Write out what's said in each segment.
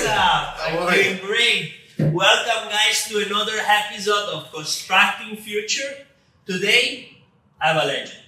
What's up? I'm doing great. Welcome, guys, to another episode of Constructing Future. Today, I have a legend.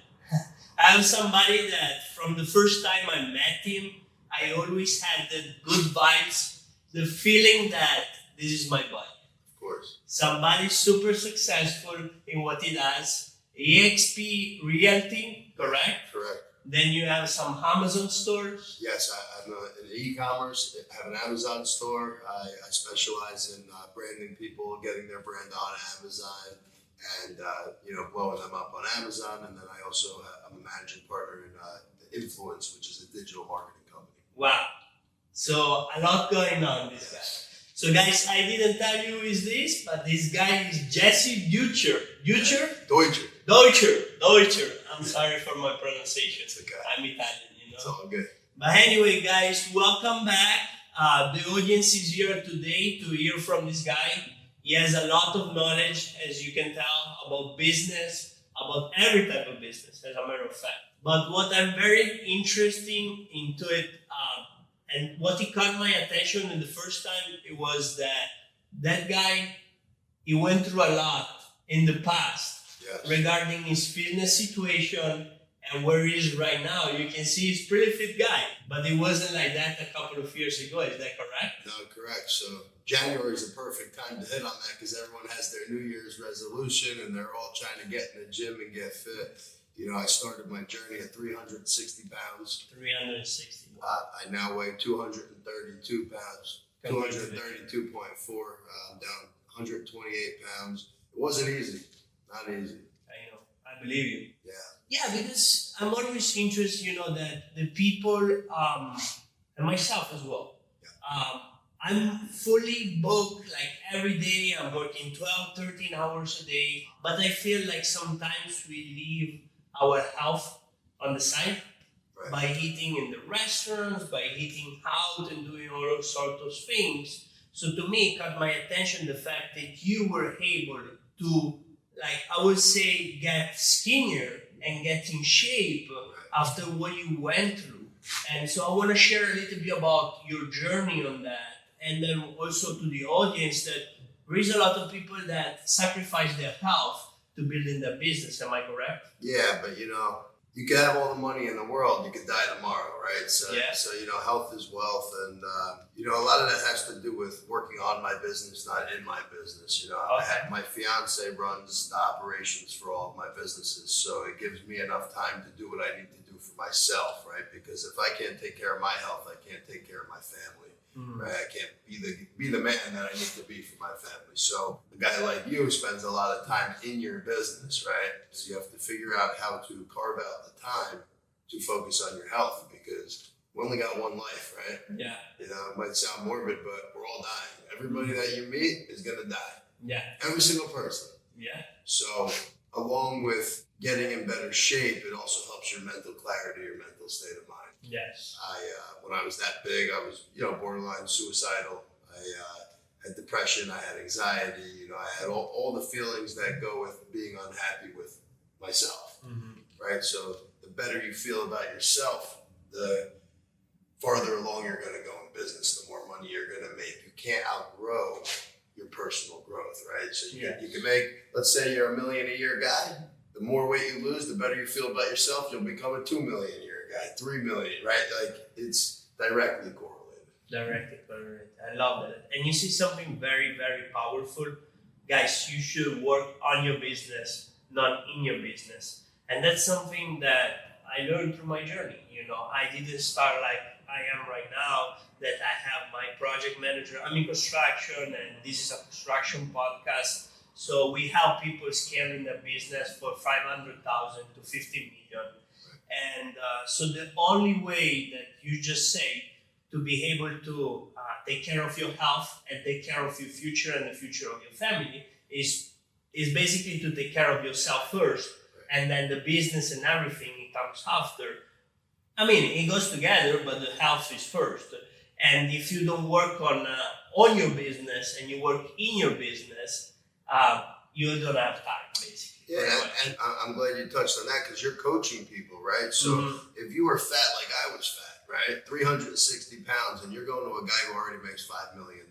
I have somebody that from the first time I met him, I always had the good vibes, the feeling that this is my buddy. Of course. Somebody super successful in what he does. EXP Realty, correct? Correct. Then you have some Amazon stores. Yes, I'm in e-commerce. I have an Amazon store. I specialize in branding people, getting their brand on Amazon, and blowing them up on Amazon. And then I also I'm a managing partner in Influence, which is a digital marketing company. Wow! So a lot going on, this guy. So guys, I didn't tell you who is this, but this guy is Jesse Deutscher. Deutscher. I'm sorry for my pronunciation. It's okay. I'm Italian, It's all good. But anyway, guys, welcome back. The audience is here today to hear from this guy. He has a lot of knowledge, as you can tell, about business, about every type of business, as a matter of fact. But what I'm very interesting into it, and what he caught my attention in the first time, it was that guy, he went through a lot in the past. Yes. Regarding his fitness situation and where he is right now. You can see he's a pretty fit guy, but it wasn't like that a couple of years ago. Is that correct? No, correct. So January is a perfect time to hit on that because everyone has their New Year's resolution and they're all trying to get in the gym and get fit. I started my journey at 360 pounds. 360. I now weigh 232 pounds, 232.4. I'm down 128 pounds. It wasn't easy. Not easy. I know. I believe you. Yeah. Yeah, because I'm always interested, that the people, and myself as well. Yeah. I'm fully booked, like every day. I'm working 12, 13 hours a day. But I feel like sometimes we leave our health on the side. Right. By eating in the restaurants, by eating out and doing all sorts of things. So to me, it caught my attention the fact that you were able to, I would say, get skinnier and get in shape after what you went through. And so I want to share a little bit about your journey on that. And then also to the audience that there is a lot of people that sacrifice their health to build in their business. Am I correct? Yeah, but you can have all the money in the world, you could die tomorrow, right? So health is wealth, and a lot of that has to do with working on my business, not in my business. My fiance runs the operations for all of my businesses, so it gives me enough time to do what I need to do for myself, right? Because if I can't take care of my health, I can't take care of my family. Right? I can't be the man that I need to be for my family. So a guy like you spends a lot of time in your business, right? So you have to figure out how to carve out the time to focus on your health because we only got one life, right? Yeah. It might sound morbid, but we're all dying. Everybody that you meet is going to die. Yeah. Every single person. Yeah. So along with getting in better shape, it also helps your mental clarity, your mental state of mind. Yes. When I was that big, I was, borderline suicidal. I had depression. I had anxiety. I had all the feelings that go with being unhappy with myself. Mm-hmm. Right. So the better you feel about yourself, the farther along you're going to go in business, the more money you're going to make. You can't outgrow your personal growth. Right. So you can make, let's say you're $1 million a year guy. The more weight you lose, the better you feel about yourself. You'll become a $2 million a year guy, 3 million, right? It's directly correlated. Directly correlated. I love that. And you see something very, very powerful. Guys, you should work on your business, not in your business. And that's something that I learned through my journey. I didn't start like I am right now, that I have my project manager. I'm in construction, and this is a construction podcast. So we help people scaling their business for 500,000 to 50 million. And so the only way that you just say to be able to take care of your health and take care of your future and the future of your family is basically to take care of yourself first, and then the business and everything it comes after. I mean, it goes together, but the health is first. And if you don't work on your business and you work in your business, you don't have time, basically. Yeah, and I'm glad you touched on that because you're coaching people, right? So if you were fat like I was fat, right? 360 pounds, and you're going to a guy who already makes $5 million.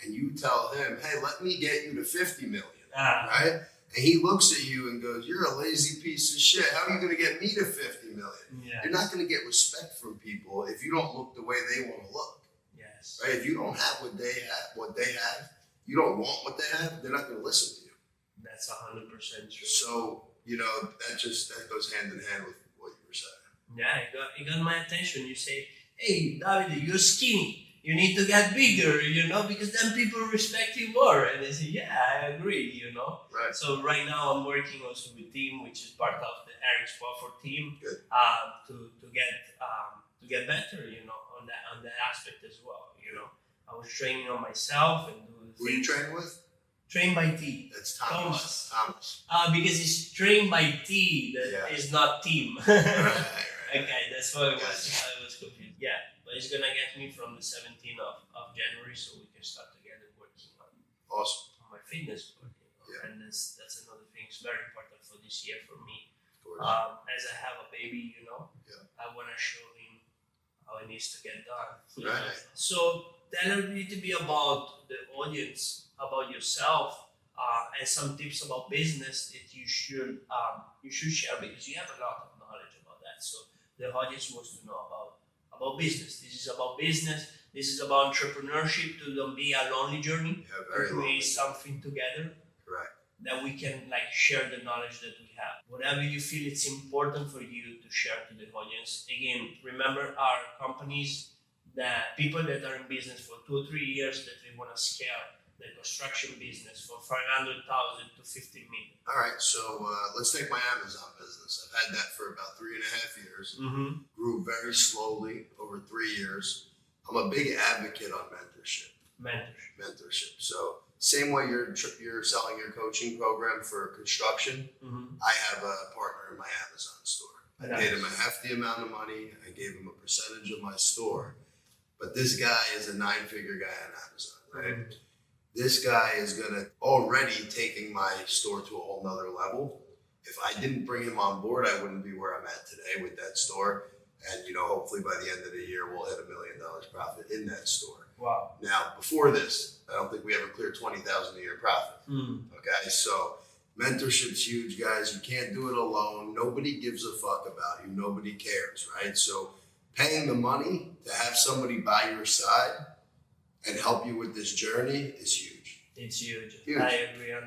And you tell him, hey, let me get you to 50 million, right? And he looks at you and goes, you're a lazy piece of shit. How are you going to get me to 50 million? Yeah. You're not going to get respect from people if you don't look the way they want to look. Yes. Right? If you don't have what they have, you don't want what they have, they're not going to listen to you. That's 100% true. So, that goes hand in hand with what you were saying. Yeah, it got my attention. You say, hey, Davide, you're skinny. You need to get bigger, because then people respect you more. And they say, yeah, I agree, Right. So right now I'm working also with team, which is part of the Eric Spofford team, to get better, on that aspect as well. I was training on myself and do. Who are you training with? Trained by T. That's Thomas. Because it's trained by T, that is not team. Right. Okay, that's why I was confused. Yeah, but it's gonna get me from the 17th of January, so we can start together working on my fitness. And that's another thing. It's very important for this year for me. As I have a baby, I want to show him how it needs to get done. Right. So tell a little bit about the audience, about yourself, and some tips about business that you should share, because you have a lot of knowledge about that. So the audience wants to know about business. This is about business. This is about entrepreneurship. To don't be a lonely journey. To create something together. Correct. That we can share the knowledge that we have. Whatever you feel it's important for you to share to the audience. Again, remember our companies, that people that are in business for 2 or 3 years, that they want to scale the construction business from 500,000 to 50 million. All right, so let's take my Amazon business. I've had that for about 3.5 years. Grew very slowly over 3 years. I'm a big advocate on mentorship. So same way you're selling your coaching program for construction, I have a partner in my Amazon store. I paid him a hefty amount of money. I gave him a percentage of my store. But this guy is a 9-figure guy on Amazon, right? This guy is already taking my store to a whole nother level. If I didn't bring him on board, I wouldn't be where I'm at today with that store. And, hopefully by the end of the year, we'll hit $1 million profit in that store. Wow. Now, before this, I don't think we ever cleared $20,000 a year profit. Okay, so mentorship's huge, guys. You can't do it alone. Nobody gives a fuck about you. Nobody cares, right? So paying the money to have somebody by your side and help you with this journey is huge. It's huge. I agree 100%.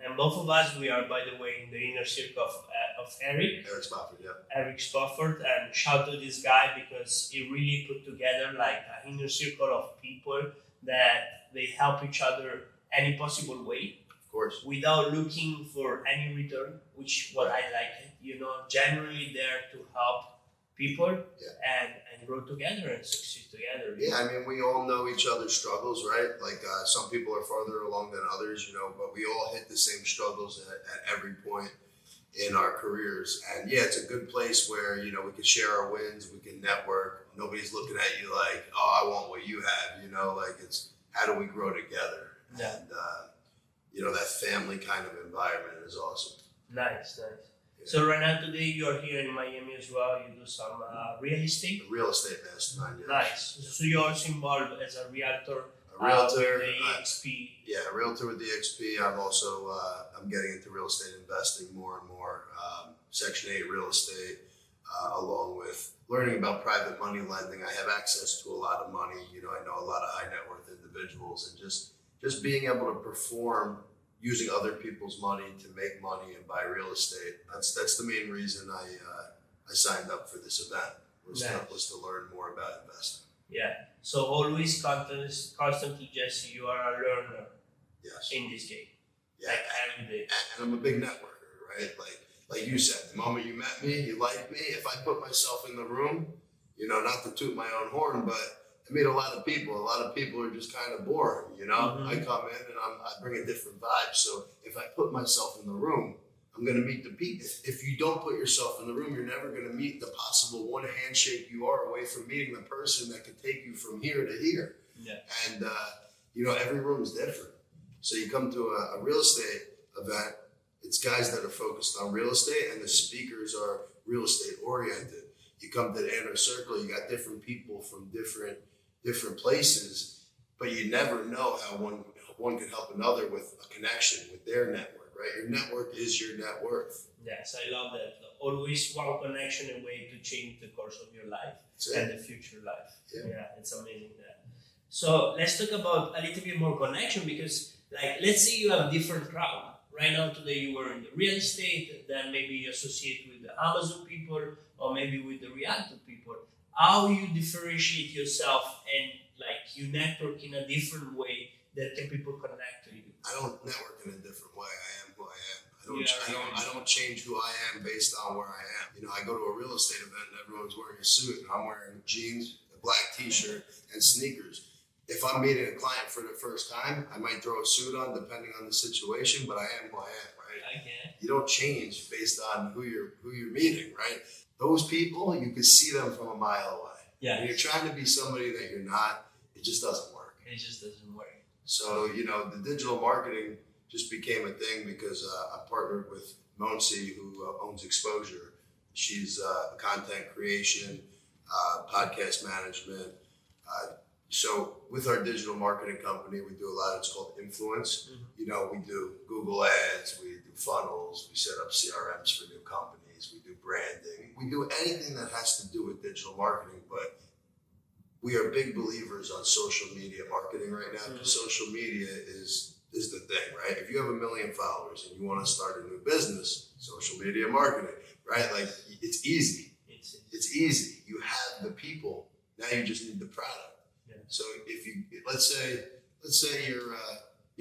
And both of us, we are, by the way, in the inner circle of Eric. Eric Spofford, yeah. Eric Spofford, and shout to this guy because he really put together like an inner circle of people that they help each other any possible way. Of course. Without looking for any return, which what I like. Generally there to help people and grow together and succeed together. Yeah, I mean, we all know each other's struggles, right? Like some people are farther along than others, but we all hit the same struggles at every point in our careers. And yeah, it's a good place where, we can share our wins, we can network. Nobody's looking at you like, oh, I want what you have, like it's how do we grow together? Yeah. And, that family kind of environment is awesome. Nice. So right now today you're here in Miami as well. You do some real estate? Real estate mastermind, yeah. Nice. So you're also involved as a realtor? With the EXP. A realtor with the EXP. I'm also I'm getting into real estate investing more and more. Section 8 real estate, along with learning about private money lending. I have access to a lot of money. I know a lot of high net worth individuals, and just being able to perform using other people's money to make money and buy real estate. That's the main reason I signed up for this event was to learn more about investing. Yeah. So always constantly, Jesse, you are a learner. Yes. In this game. Yeah. Like every day. And I'm a big networker, right? Like you said, the moment you met me, you liked me. If I put myself in the room, not to toot my own horn, but I meet a lot of people. A lot of people are just kind of boring, I come in and I bring a different vibe. So if I put myself in the room, I'm going to meet the people. If you don't put yourself in the room, you're never going to meet the possible one handshake you are away from meeting the person that could take you from here to here. Yeah. And, every room is different. So you come to a real estate event, it's guys that are focused on real estate and the speakers are real estate oriented. You come to the inner circle, you got different people from different places, but you never know how one can help another with a connection with their network, right? Your network is your net worth. Yes, I love that. Always one connection away to change the course of your life and the future life. Yeah, it's amazing that. So let's talk about a little bit more connection, because like, let's say you have different crowd. Right now, today you were in the real estate, then maybe you associate with the Amazon people, or maybe with the realtor people. How you differentiate yourself and like you network in a different way that can people connect to you? I don't network in a different way. I am who I am. I don't change who I am based on where I am. You know, I go to a real estate event and everyone's wearing a suit and I'm wearing jeans, a black t-shirt, and sneakers. If I'm meeting a client for the first time, I might throw a suit on depending on the situation, but I am who I am, right? I get. You don't change based on who you're meeting, right? Those people, you can see them from a mile away. Yeah. When you're trying to be somebody that you're not, it just doesn't work. It just doesn't work. So, you know, the digital marketing just became a thing because I partnered with Monsi, who owns Exposure. She's content creation, podcast management. So with our digital marketing company, we do a lot. It's called influence. Mm-hmm. You know, we do Google ads, we do funnels, we set up CRMs for new companies, we do branding. We do anything that has to do with digital marketing, but we are big believers on social media marketing right now, because social media is the thing, right? If you have 1 million followers and you want to start a new business, social media marketing, right? Like, it's easy. It's easy. You have the people. Now you just need the product. Yeah. So if you, let's say you're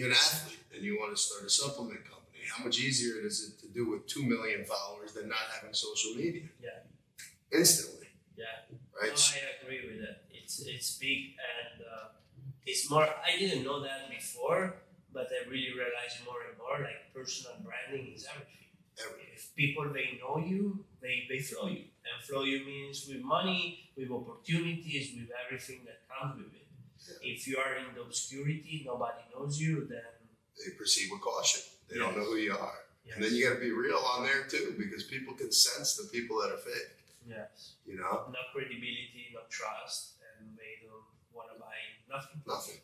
an athlete and you want to start a supplement company, how much easier is it to do with 2 million followers than not having social media? Yeah. Instantly. Yeah. Right. No, I agree with that. It's big, and it's more. I didn't know that before, but I really realized more and more. Like, personal branding is everything. If people, they know you, they flow you, and flow you means with money, with opportunities, with everything that comes with it. Yeah. If you are in the obscurity, nobody knows you, then they proceed with caution. They don't know who you are. Yes. And then you got to be real on there too, because people can sense the people that are fake. Yes. You know? No credibility, no trust, and they don't want to buy nothing. Nothing.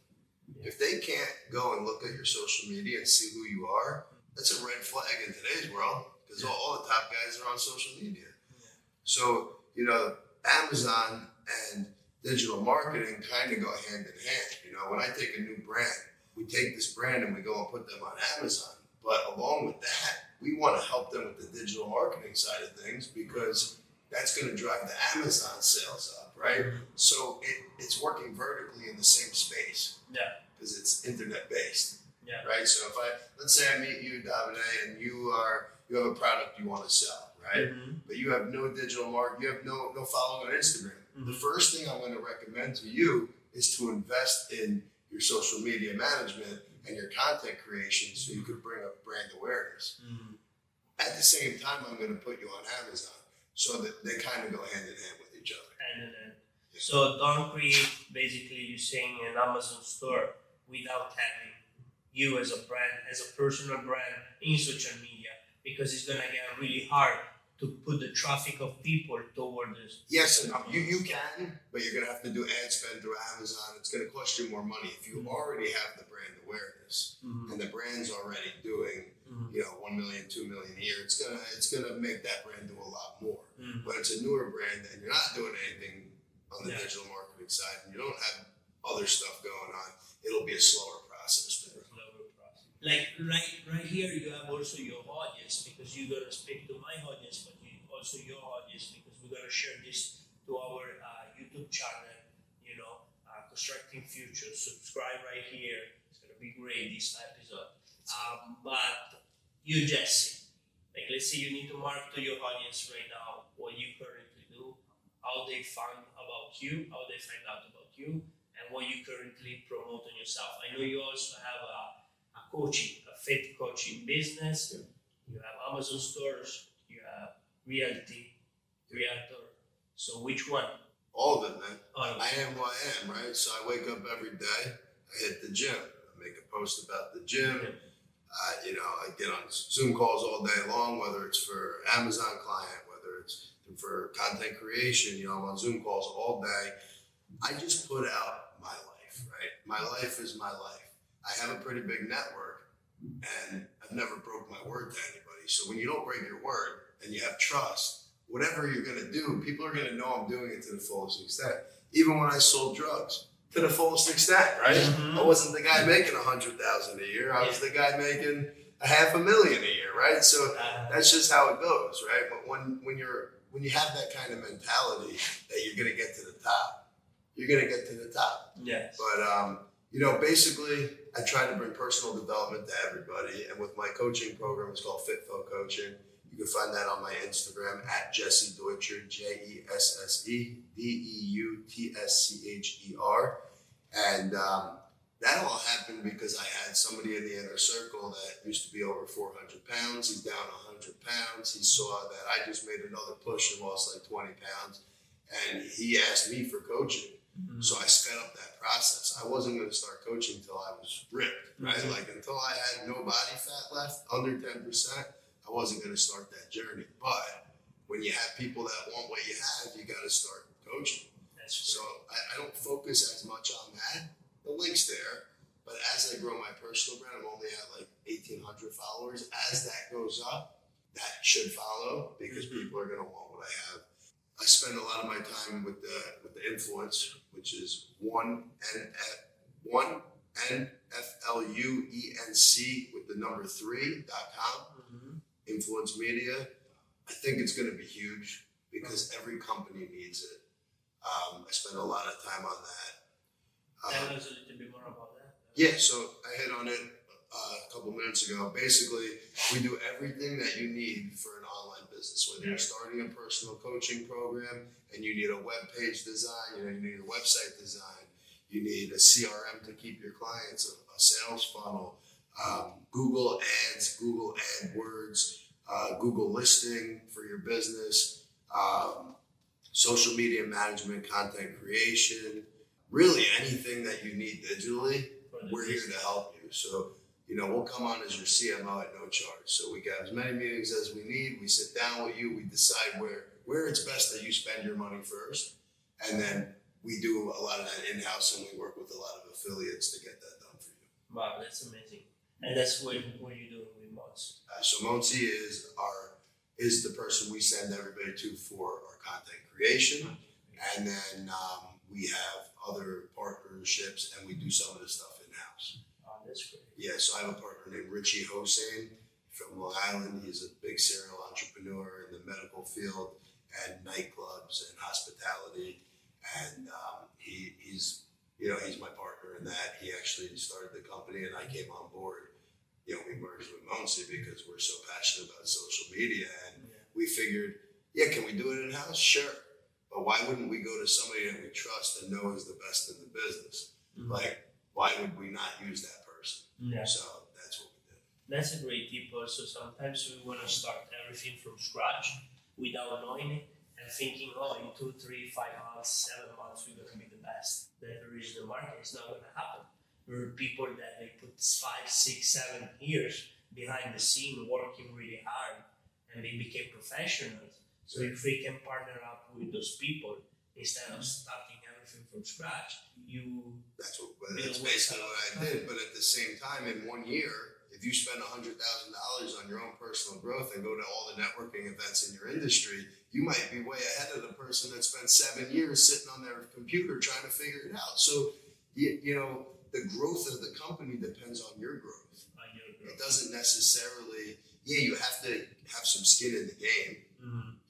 Yeah. If they can't go and look at your social media and see who you are, that's a red flag in today's world, because all the top guys are on social media. Yeah. So, you know, Amazon and digital marketing kind of go hand in hand. You know, when I take a new brand, we take this brand and we go and put them on Amazon. But along with that, we want to help them with the digital marketing side of things, because that's going to drive the Amazon sales up, right? So it's working vertically in the same space. Yeah. Because it's internet based. Yeah. Right. So let's say I meet you, Davide, and you have a product you want to sell, right? Mm-hmm. But you have no digital market, you have no following on Instagram. Mm-hmm. The first thing I'm going to recommend to you is to invest in your social media management and your content creation, so you could bring up brand awareness. Mm-hmm. At the same time, I'm going to put you on Amazon, so that they kind of go hand in hand with each other. Hand in hand. Yeah. So don't create, basically, you're saying, an Amazon store without having you as a brand, as a personal brand in social media, because it's going to get really hard to put the traffic of people toward this. Yes, you can, but you're going to have to do ad spend through Amazon. It's going to cost you more money. If you already have the brand awareness, and the brand's already doing, 1 million, 2 million a year, it's gonna make that brand do a lot more. But it's a newer brand and you're not doing anything on the digital marketing side, and you don't have other stuff going on, it'll be a slower process. Like right here, you have also your audience, because you're gonna speak to my audience, but you also your audience, because we're gonna share this to our YouTube channel. Constructing Future. Subscribe right here. It's gonna be great, this episode. But you, Jesse, like, let's say you need to market to your audience right now what you currently do, how they find about you, how they find out about you, and what you currently promote on yourself. I know you also have a coaching, a faith coaching business. You have Amazon stores, you have realtor. So which one? All of it, man. I am who I am, right? So I wake up every day, I hit the gym, I make a post about the gym. I get on Zoom calls all day long, whether it's for Amazon client, whether it's for content creation. You know, I'm on Zoom calls all day. I just put out my life, right? My life is my life. I have a pretty big network, and I've never broke my word to anybody. So when you don't break your word and you have trust, whatever you're going to do, people are going to know I'm doing it to the fullest extent. Even when I sold drugs, to the fullest extent, right? I wasn't the guy making $100,000 a year. I was the guy making $500,000 a year, right? So that's just how it goes, right? But when you have that kind of mentality that you're going to get to the top, you're going to get to the top. Yes. But you know, basically, I try to bring personal development to everybody, and with my coaching program, it's called FitFo Coaching. You can find that on my Instagram at Jesse Deutscher, JesseDeuttscher. And that all happened because I had somebody in the inner circle that used to be over 400 pounds. He's down 100 pounds. He saw that I just made another push and lost like 20 pounds. And he asked me for coaching. So I sped up that process. I wasn't going to start coaching until I was ripped, right? Like until I had no body fat left, under 10%. I wasn't going to start that journey. But when you have people that want what you have, you got to start coaching. So I don't focus as much on that. The link's there. But as I grow my personal brand, I'm only at like 1,800 followers. As that goes up, that should follow because people are going to want what I have. I spend a lot of my time with the influence, which is one NFLUENC with the number 3.com. Influence media. I think it's going to be huge because every company needs it. I spend a lot of time on that. Tell us a little bit more about that. Yeah, so I hit on it a couple minutes ago. Basically, we do everything that you need for an online business, whether you're starting a personal coaching program and you need a web page design, you need a website design, you need a CRM to keep your clients, a sales funnel, Google Ads, Google AdWords, Google listing for your business, social media management, content creation, really anything that you need digitally, we're here to help you. So, you know, we'll come on as your CMO at no charge. So we got as many meetings as we need. We sit down with you. We decide where it's best that you spend your money first. And then we do a lot of that in-house, and we work with a lot of affiliates to get that done for you. Wow, that's amazing. And that's what you're doing with Monsi. So Monsi is the person we send everybody to for our content creation. And then we have other partnerships, and we do some of the stuff in-house. Oh, that's great. Yeah, so I have a partner named Richie Hossein from Long Island. He's a big serial entrepreneur in the medical field and nightclubs and hospitality. And he's my partner in that. He actually started the company, and I came on board. You know, we merged with Monsi because we're so passionate about social media, and we figured, can we do it in-house? Sure. But why wouldn't we go to somebody that we trust and know is the best in the business? Like, why would we not use that person? So that's what we did. That's a great tip also. Sometimes we want to start everything from scratch without knowing it and thinking, in 2, 3, 5 months, 7 months, we're going to be the best. Then reach the market. It's not going to happen. There are people that they put 5, 6, 7 years behind the scene working really hard, and they became professionals. So if we can partner up with those people instead of starting everything from scratch, that's basically what I did. But at the same time, in 1 year, if you spend $100,000 on your own personal growth and go to all the networking events in your industry, you might be way ahead of the person that spent 7 years sitting on their computer trying to figure it out. So, you know, the growth of the company depends on your growth. It doesn't necessarily, you have to have some skin in the game.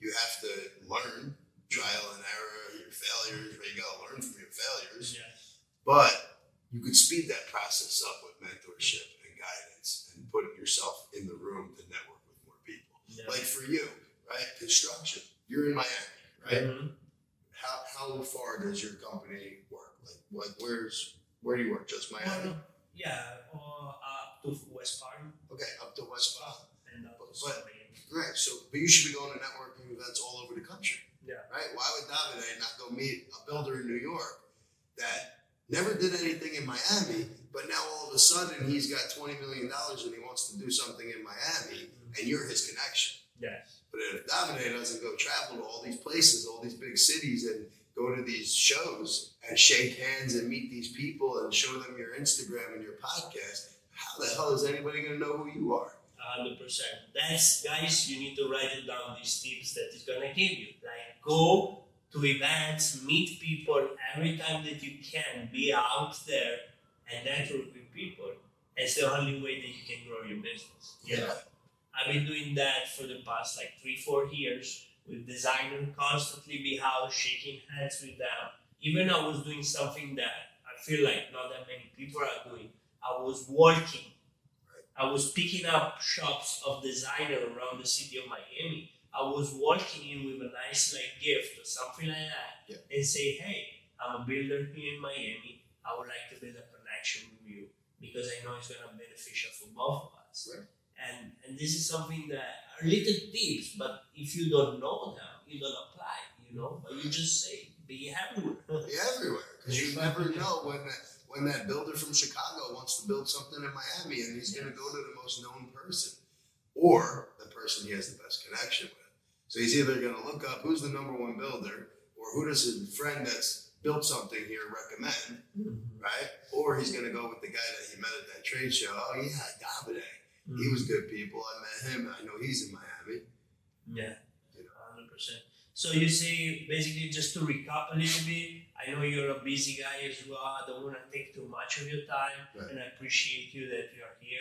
You have to learn, trial and error, your failures, you got to learn from your failures. But you could speed that process up with mentorship and guidance and put yourself in the room to network with more people. Like for you, right? Construction. You're in Miami, right? How far does your company work? Like where do you work? Just Miami? Up to West Palm. Okay, up to West Palm. And right, but you should be going to networking events all over the country. Right? Why would Davide not go meet a builder in New York that never did anything in Miami, but now all of a sudden he's got $20 million and he wants to do something in Miami, and you're his connection? But if Davide doesn't go travel to all these places, all these big cities, and go to these shows and shake hands and meet these people and show them your Instagram and your podcast, how the hell is anybody going to know who you are? 100%. That's, guys, you need to write it down, these tips that is going to give you. Like, go to events, meet people every time that you can, be out there and network with people. It's the only way that you can grow your business. Yeah. I've been doing that for the past 3-4 years with designers, constantly be out, shaking hands with them. Even I was doing something that I feel like not that many people are doing. I was working. I was picking up shops of designer around the city of Miami. I was walking in with a nice gift or something like that, and say, hey, I'm a builder here in Miami. I would like to build a connection with you because I know it's going to be beneficial for both of us. Right. And this is something that are little tips, but if you don't know them, you don't apply, but you just say, be everywhere. Be everywhere, because you never know when that builder from Chicago wants to build something in Miami and he's going to go to the most known person or the person he has the best connection with. So he's either going to look up who's the number one builder or who does his friend that's built something here recommend, right? Or he's going to go with the guy that he met at that trade show. Oh yeah, Davide. He was good people. I met him. I know he's in Miami. Yeah, 100%. So you say, basically, just to recap a little bit, I know you're a busy guy as well. I don't want to take too much of your time, and I appreciate you that you are here.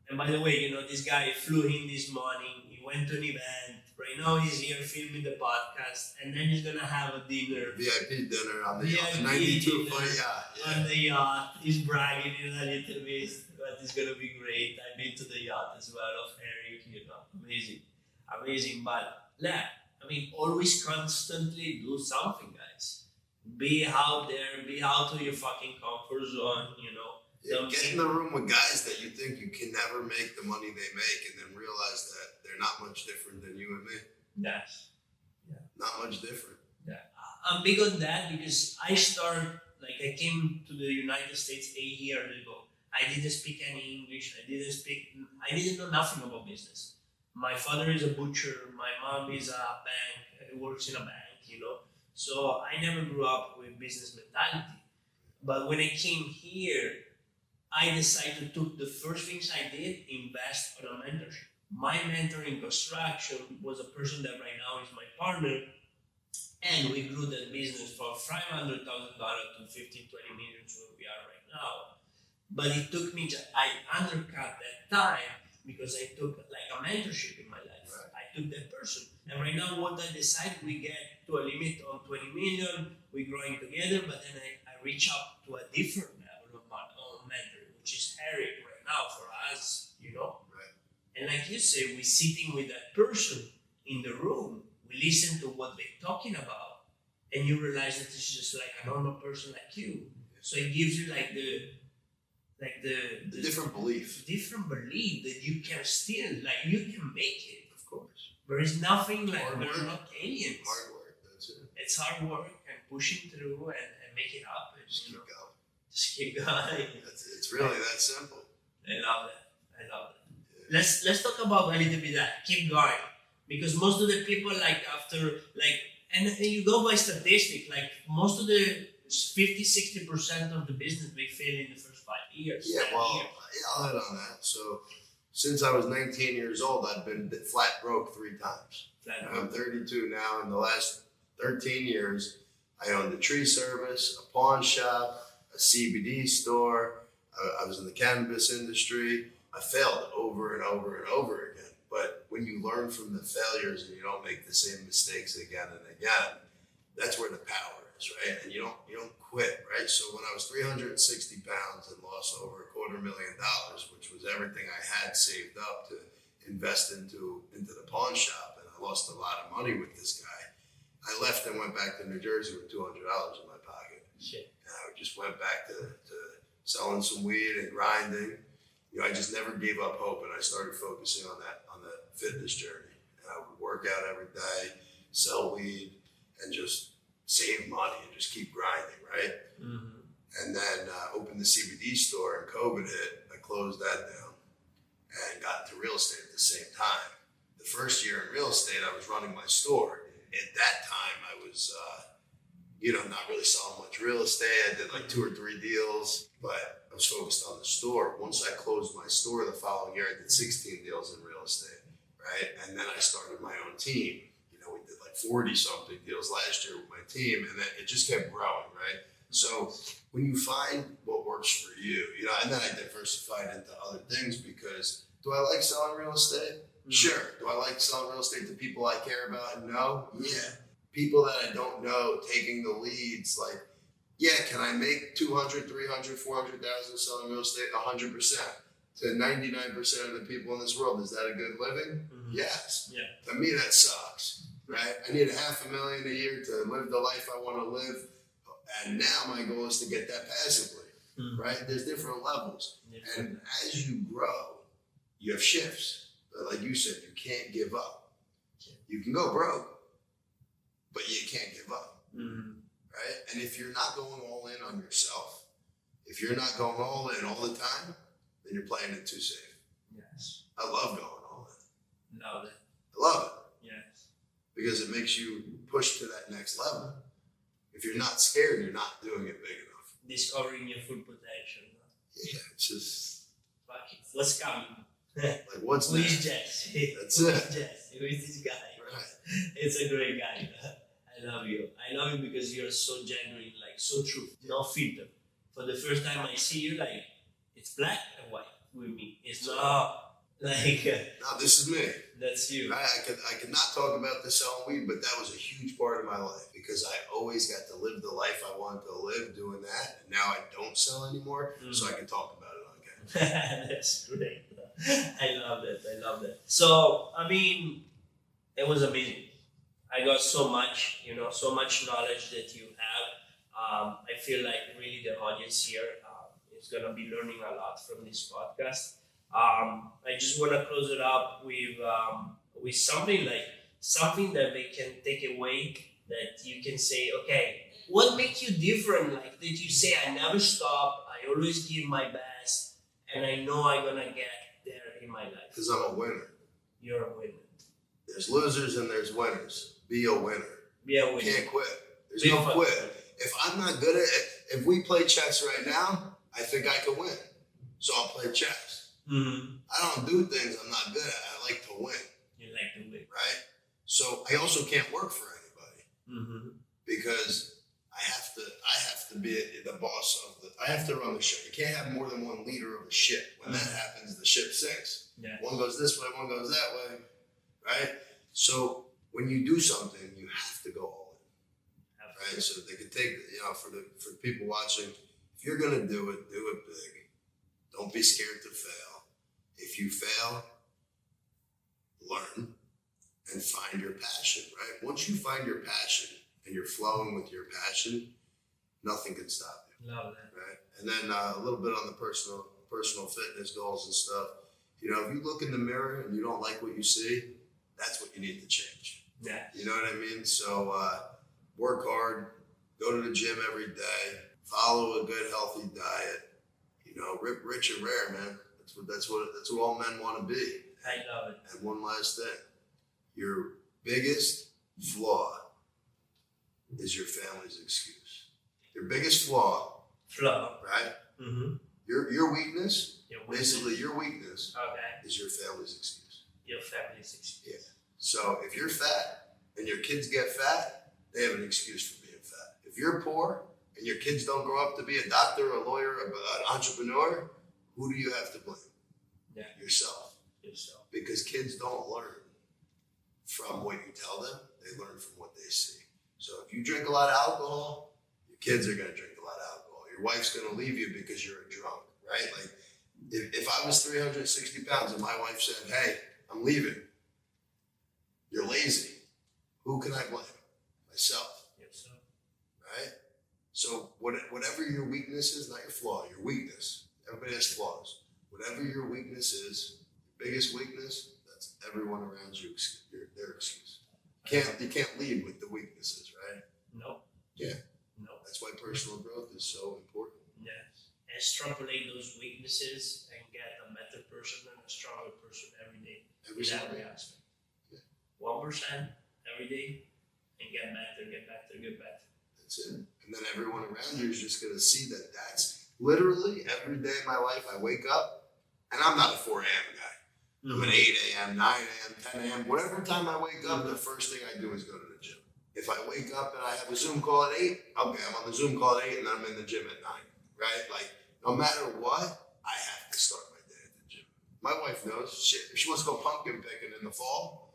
And by the way, this guy flew in this morning. He went to an event. Right now, he's here filming the podcast, and then he's gonna have a dinner. VIP dinner on the yacht. 92-foot yacht. On the yacht. He's bragging a little bit, but it's gonna be great. I've been to the yacht as well of Eric. Amazing. But always constantly do something, guys. Be out there. Be out of your fucking comfort zone. Yeah, get in the room with guys that you think you can never make the money they make, and then realize that they're not much different than you and me. Yes. Yeah. Not much different. Yeah. I'm big on that because I I came to the United States 8 years ago. I didn't speak any English. I didn't know nothing about business. My father is a butcher. My mom is a bank, works in a bank, So I never grew up with business mentality. But when I came here, I decided to the first things I did, invest on a mentorship. My mentor in construction was a person that right now is my partner, and we grew that business from $500,000 to 15, 20 million where we are right now. But it took me, I undercut that time because I took a mentorship in my life. Right. I took that person. And right now what I decided, we get to a limit on 20 million, we're growing together, but then I reach up to a different level of mentor, which is Eric right now for us, Right. And like you say, we're sitting with that person in the room, we listen to what they're talking about, and you realize that it's just a normal person like you. So it gives you the different belief. Different belief that you can still, you can make it. Of course. There is nothing we're not aliens. Hard work, that's it. It's hard work and pushing through and make it happen. Just keep going. Just keep going. It's really that simple. I love that. Yeah. Let's talk about a little bit that. Keep going. Because most of the people and you go by statistic, most of the 50-60% of the business they fail in the first 5 years. Yeah, I'll hit on that. So since I was 19 years old, I've been flat broke 3 times. I'm 32 now. In the last 13 years, I owned a tree service, a pawn shop, a CBD store. I was in the cannabis industry. I failed over and over and over again. But when you learn from the failures and you don't make the same mistakes again and again, that's where the power is, right? And you don't quit, right? So when I was 360 pounds and lost over $250,000, which was everything I had saved up to invest into the pawn shop, and I lost a lot of money with this guy, I left and went back to New Jersey with $200 in my pocket. Shit. And I just went back to selling some weed and grinding. I just never gave up hope, and I started focusing on the fitness journey. And I would work out every day, sell weed, and just save money and just keep grinding, right? Mm-hmm. And then opened the CBD store, and COVID hit. I closed that down and got into real estate at the same time. the first year in real estate, I was running my store. At that time, I was, not really selling much real estate. I did like 2 or 3 deals, but I was focused on the store. Once I closed my store the following year, I did 16 deals in real estate, right? And then I started my own team. We did like 40 something deals last year with my team, and then it just kept growing, right? So when you find what works for you, and then I diversified into other things because do I like selling real estate? Sure. Do I like selling real estate to people I care about and know? Yeah. People that I don't know taking the leads, like, yeah, can I make 200, 300, 400,000 selling real estate? 100%. To 99% of the people in this world, is that a good living? Yes. Yeah. To me, that sucks, right? I need $500,000 a year to live the life I want to live. And now my goal is to get that passively, right? There's different levels. And as you grow, you have shifts. But like you said, you can't give up. You can go broke, but you can't give up, right? And if you're not going all in on yourself, if you're not going all in all the time, then you're playing it too safe. Yes. I love going all in. Love it. I love it. Yes. Because it makes you push to that next level. If you're not scared, you're not doing it big enough. Discovering your full potential. Yeah, it's just... Fuck it. What's coming? Like, what's Who next? is Jesse? That's Who it. is Jesse? Who is this guy? Right. It's a great guy. I love you. I love you because you're so genuine, like so true. No filter. For the first time I see you, like, it's black and white with me. It's not like... No, this is me. That's you. I could not talk about the selling weed, but that was a huge part of my life because I always got to live the life I wanted to live doing that. And now I don't sell anymore, so I can talk about it on camera. That's great. I love that. So, I mean, it was amazing. I got so much, so much knowledge that you have. I feel like really the audience here is going to be learning a lot from this podcast. I just want to close it up with something that they can take away, that you can say, okay, what makes you different? Like that you say, I never stop, I always give my best, and I know I'm going to get there in my life. Because I'm a winner. You're a winner. There's losers and there's winners. Be a winner. Be a winner. Can't quit. There's no quit. If I'm not good at it, if we play chess right now, I think I can win. So I'll play chess. I don't do things I'm not good at. I like to win. You like to win. Right? So I also can't work for anybody. Because I have to be the boss of I have to run the show. You can't have more than one leader of the ship. When that happens, the ship sinks. Yeah. One goes this way, one goes that way. Right? So when you do something, you have to go all in. Right? So they can take, for people watching, if you're going to do it big. Don't be scared to fail. If you fail, learn and find your passion, right? Once you find your passion and you're flowing with your passion, nothing can stop you. Love that. Right? And then a little bit on the personal fitness goals and stuff. If you look in the mirror and you don't like what you see, that's what you need to change. Yeah. You know what I mean? So work hard, go to the gym every day, follow a good, healthy diet. Rich and rare, man. That's what all men want to be. I love it. And one last thing. Your biggest flaw is your family's excuse. Your biggest flaw. Right? Mm-hmm. Your weakness, basically your weakness, is your family's excuse. Your family's excuse. Yeah. So if you're fat and your kids get fat, they have an excuse for being fat. If you're poor and your kids don't grow up to be a doctor, a lawyer, an entrepreneur, who do you have to blame? Yeah. Yourself. Because kids don't learn from what you tell them. They learn from what they see. So if you drink a lot of alcohol, your kids are going to drink a lot of alcohol. Your wife's going to leave you because you're a drunk, right? Like if I was 360 pounds and my wife said, hey, I'm leaving, you're lazy. Who can I blame? Myself. Yourself. Right? So whatever your weakness is, not your flaw, your weakness. Everybody has flaws. Whatever your weakness is, your biggest weakness, that's everyone around you, their excuse. You can't lead with the weaknesses, right? No. Yeah. No. That's why personal growth is so important. Yes. Extrapolate those weaknesses and get a better person and a stronger person every day. Every single day. Aspect. 1% every day and get better, get better, get better. That's it. And then everyone around you is just going to see that that's literally every day of my life. I wake up and I'm not a 4 a.m. guy. I'm an 8 a.m., 9 a.m., 10 a.m. Whatever time I wake up, the first thing I do is go to the gym. If I wake up and I have a Zoom call at 8, okay, I'm on the Zoom call at 8 and then I'm in the gym at 9, right? Like, no matter what, I have to start my day at the gym. My wife knows, shit, if she wants to go pumpkin picking in the fall,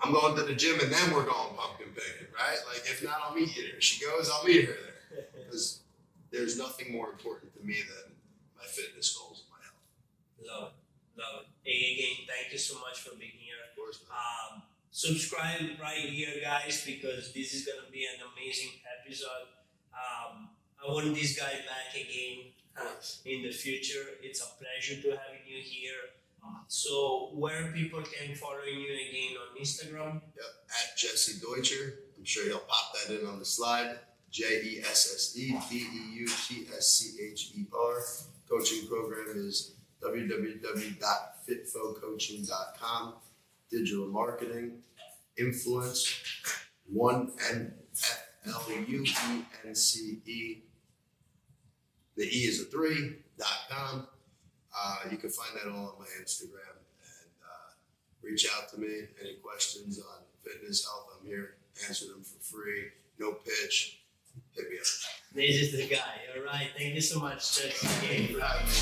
I'm going to the gym and then we're going pumpkin picking, right? Like, if not, I'll meet you there. She goes, I'll meet her there. Because there's nothing more important to me than my fitness goals and my health. Love it. Love it. Hey, again, thank you so much for being here. Of course, man. Subscribe right here, guys, because this is going to be an amazing episode. I want this guy back again in the future. It's a pleasure to having you here. So where people can follow you again on Instagram? Yep, at Jesse Deutscher. I'm sure he'll pop that in on the slide. JESSEDEUTSCHER. Coaching program is www.fitfocoaching.com. Digital marketing, influence, 1NFLUENCE. The E is a 3.com. You can find that all on my Instagram and reach out to me. Any questions on fitness, health, I'm here. Answer them for free. No pitch. Hit me up. This is the guy. All right. Thank you so much, Jesse. Thank you for having me.